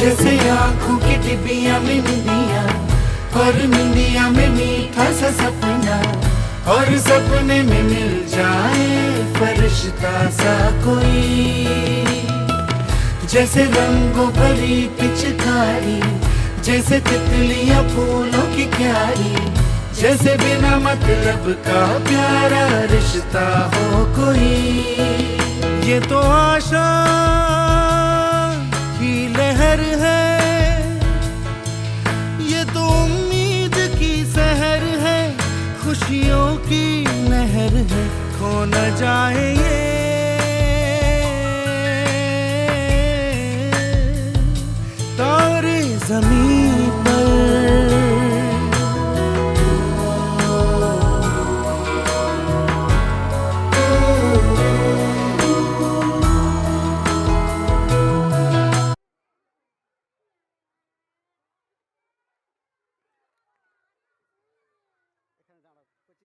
जैसे आँखों की डिबिया में निंदिया, और निंदिया में मीठा सा सपना, और सपने में मिल जाए फरिश्ता सा कोई। जैसे रंगों भरी पिचकारी, जैसे तितलियां फूलों की क्यारी, जैसे बिना मतलब का प्यारा रिश्ता हो कोई। ये तो आशा की लहर है, ये तो उम्मीद की सहर है, खुशियों की नहर है, खो न जाए ये। तारे ज़मीन